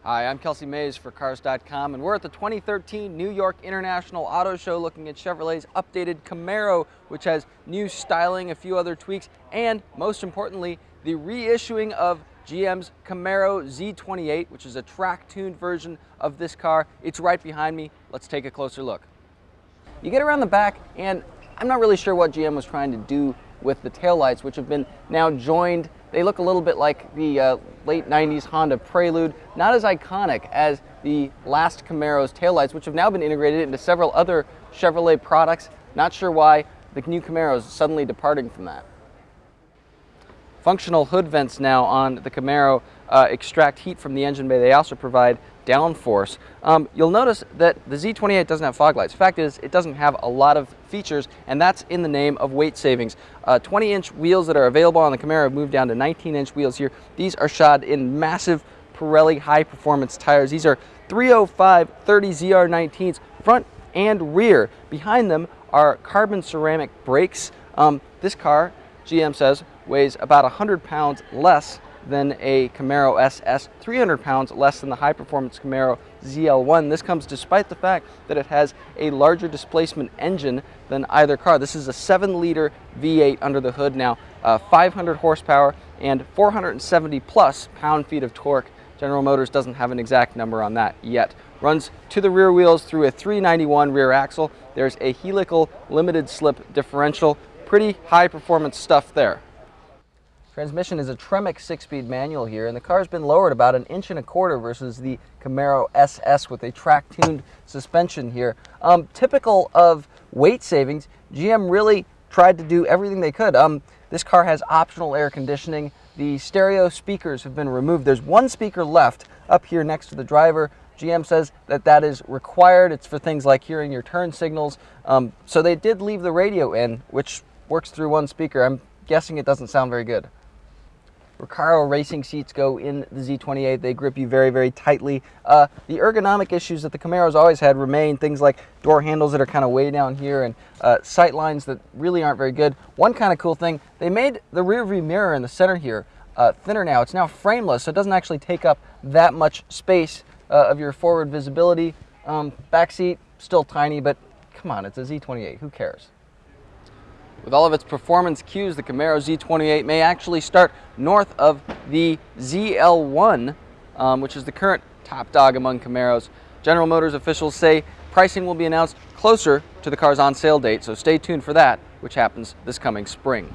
Hi, I'm Kelsey Mays for Cars.com, and we're at the 2013 New York International Auto Show looking at Chevrolet's updated Camaro, which has new styling, a few other tweaks, and most importantly, the reissuing of GM's Camaro Z28, which is a track-tuned version of this car. It's right behind me. Let's take a closer look. You get around the back, and I'm not really sure what GM was trying to do with the taillights, which have been now joined. They look a little bit like the late 90s Honda Prelude, not as iconic as the last Camaro's taillights, which have now been integrated into several other Chevrolet products. Not sure why the new Camaro is suddenly departing from that. Functional hood vents now on the Camaro extract heat from the engine bay. They also provide downforce. You'll notice that the Z28 doesn't have fog lights. Fact is, it doesn't have a lot of features, and that's in the name of weight savings. 20-inch wheels that are available on the Camaro have moved down to 19-inch wheels here. These are shod in massive Pirelli high-performance tires. These are 305 30 ZR19s, front and rear. Behind them are carbon ceramic brakes. This car, GM says, weighs about 100 pounds less than a Camaro SS, 300 pounds less than the high-performance Camaro ZL1. This comes despite the fact that it has a larger displacement engine than either car. This is a 7-liter V8 under the hood now, 500 horsepower and 470 plus pound-feet of torque. General Motors doesn't have an exact number on that yet. Runs to the rear wheels through a 391 rear axle. There's a helical limited slip differential. Pretty high-performance stuff there. Transmission is a Tremec 6-speed manual here, and the car's been lowered about 1.25 inches versus the Camaro SS with a track-tuned suspension here. Typical of weight savings, GM really tried to do everything they could. This car has optional air conditioning. The stereo speakers have been removed. There's one speaker left up here next to the driver. GM says that that is required. It's for things like hearing your turn signals. So they did leave the radio in, which works through one speaker. I'm guessing it doesn't sound very good. Recaro racing seats go in the Z28. They grip you very, very tightly. The ergonomic issues that the Camaro's always had remain, things like door handles that are kind of way down here and sight lines that really aren't very good. One kind of cool thing, they made the rear view mirror in the center here thinner now. It's now frameless, so it doesn't actually take up that much space of your forward visibility. Back seat, still tiny, but come on, it's a Z28. Who cares? With all of its performance cues, the Camaro Z28 may actually start north of the ZL1, which is the current top dog among Camaros. General Motors officials say pricing will be announced closer to the car's on-sale date, so stay tuned for that, which happens this coming spring.